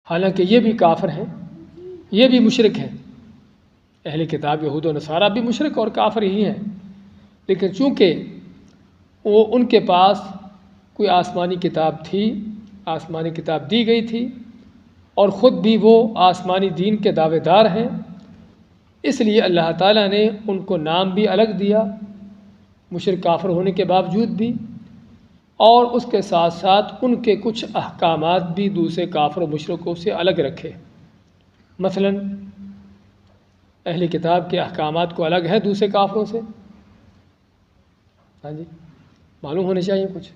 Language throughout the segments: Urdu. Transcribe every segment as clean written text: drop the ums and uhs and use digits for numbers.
حالانکہ یہ بھی کافر ہیں، یہ بھی مشرک ہیں، اہل کتاب یہود و نصارہ بھی مشرک اور کافر ہی ہیں، لیکن چونکہ وہ ان کے پاس کوئی آسمانی کتاب تھی، آسمانی کتاب دی گئی تھی، اور خود بھی وہ آسمانی دین کے دعوے دار ہیں، اس لیے اللہ تعالیٰ نے ان کو نام بھی الگ دیا مشرک کافر ہونے کے باوجود بھی، اور اس کے ساتھ ساتھ ان کے کچھ احکامات بھی دوسرے کافر و مشرکوں سے الگ رکھے۔ مثلا اہل کتاب کے احکامات کو الگ ہے دوسرے کافروں سے۔ ہاں جی، معلوم ہونے چاہیے کچھ۔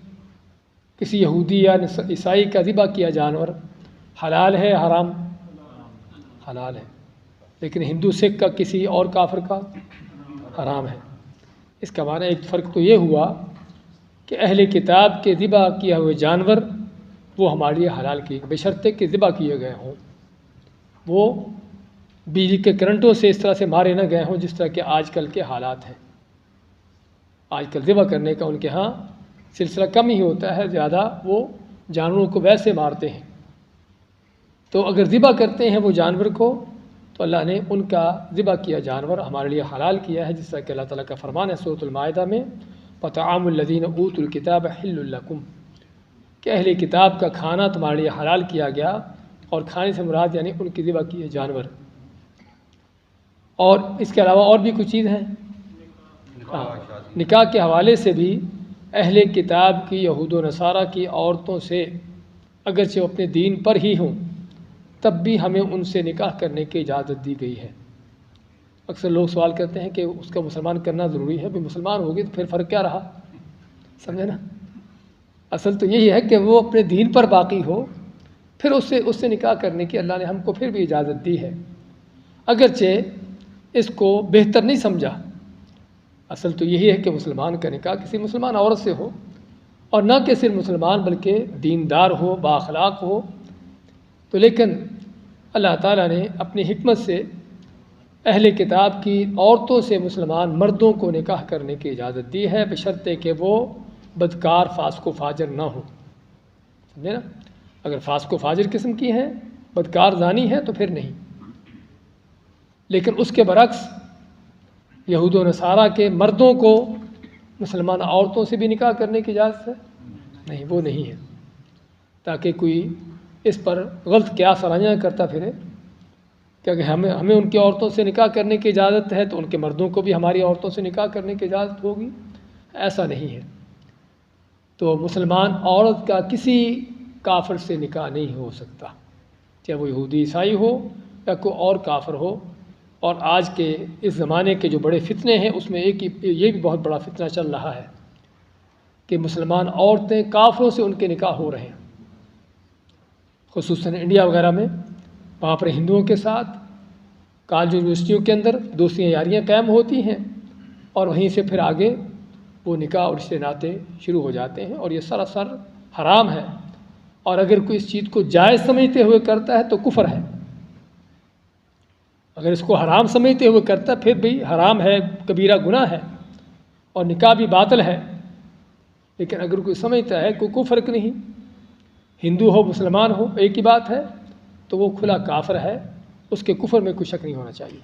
کسی یہودی یا عیسائی کا ذبح کیا جانور حلال ہے حرام؟ حلال ہے، لیکن ہندو سکھ کا کسی اور کافر کا حرام ہے۔ اس کا معنی ایک فرق تو یہ ہوا کہ اہل کتاب کے ذبح کیا ہوئے جانور وہ ہمارے لیے حلال کیے گئے، بشرطے کہ ذبح کیے گئے ہوں، وہ بجلی کے کرنٹوں سے اس طرح سے مارے نہ گئے ہوں جس طرح کہ آج کل کے حالات ہیں۔ آج کل ذبح کرنے کا ان کے ہاں سلسلہ کم ہی ہوتا ہے، زیادہ وہ جانوروں کو ویسے مارتے ہیں۔ تو اگر ذبح کرتے ہیں وہ جانور کو تو اللہ نے ان کا ذبح کیا جانور ہمارے لیے حلال کیا ہے، جس طرح کہ اللہ تعالیٰ کا فرمان ہے سورۃ المائدہ میں وَطَعَامُ الَّذِينَ أُوتُوا الْكِتَابَ حِلٌّ لَكُمْ، کہ اہل کتاب کا کھانا تمہارے لیے حلال کیا گیا، اور کھانے سے مراد یعنی ان کی ذبح کیے جانور۔ اور اس کے علاوہ اور بھی کچھ چیز ہیں، نکاح کے حوالے سے بھی اہل کتاب کی یہود و نصارہ کی عورتوں سے اگرچہ وہ اپنے دین پر ہی ہوں تب بھی ہمیں ان سے نکاح کرنے کی اجازت دی گئی ہے۔ اکثر لوگ سوال کرتے ہیں کہ اس کا مسلمان کرنا ضروری ہے، بھی مسلمان ہوگی تو پھر فرق کیا رہا؟ سمجھے نا؟ اصل تو یہی ہے کہ وہ اپنے دین پر باقی ہو، پھر اس سے نکاح کرنے کی اللہ نے ہم کو پھر بھی اجازت دی ہے، اگرچہ اس کو بہتر نہیں سمجھا۔ اصل تو یہی ہے کہ مسلمان کا نکاح کسی مسلمان عورت سے ہو، اور نہ کہ صرف مسلمان بلکہ دیندار ہو، بااخلاق ہو۔ تو لیکن اللہ تعالیٰ نے اپنی حکمت سے اہل کتاب کی عورتوں سے مسلمان مردوں کو نکاح کرنے کی اجازت دی ہے، بشرطے کہ وہ بدکار فاسق و فاجر نہ ہو۔ سمجھے نا؟ اگر فاسق و فاجر قسم کی ہیں، بدکار زانی ہے تو پھر نہیں۔ لیکن اس کے برعکس یہود و نصارہ کے مردوں کو مسلمان عورتوں سے بھی نکاح کرنے کی اجازت ہے؟ نہیں، وہ نہیں ہے، تاکہ کوئی اس پر غلط قیاس آرائی نہ کرتا پھرے کہ اگر ہمیں ان کی عورتوں سے نکاح کرنے کی اجازت ہے تو ان کے مردوں کو بھی ہماری عورتوں سے نکاح کرنے کی اجازت ہوگی، ایسا نہیں ہے۔ تو مسلمان عورت کا کسی کافر سے نکاح نہیں ہو سکتا، چاہے وہ یہودی عیسائی ہو یا کوئی اور کافر ہو۔ اور آج کے اس زمانے کے جو بڑے فتنے ہیں اس میں یہ بھی بہت بڑا فتنہ چل رہا ہے کہ مسلمان عورتیں کافروں سے ان کے نکاح ہو رہے ہیں، خصوصاً انڈیا وغیرہ میں۔ وہاں پر ہندوؤں کے ساتھ کالج یونیورسٹیوں کے اندر دوستیاں یاریاں قائم ہوتی ہیں، اور وہیں سے پھر آگے وہ نکاح اور رشتے ناطے شروع ہو جاتے ہیں، اور یہ سراسر حرام ہے۔ اور اگر کوئی اس چیز کو جائز سمجھتے ہوئے کرتا ہے تو کفر ہے، اگر اس کو حرام سمجھتے ہوئے کرتا ہے پھر بھی حرام ہے، کبیرہ گناہ ہے، اور نکاح بھی باطل ہے۔ لیکن اگر کوئی سمجھتا ہے کوئی فرق نہیں، ہندو ہو مسلمان ہو ایک ہی بات ہے، تو وہ کھلا کافر ہے، اس کے کفر میں کوئی شک نہیں ہونا چاہیے۔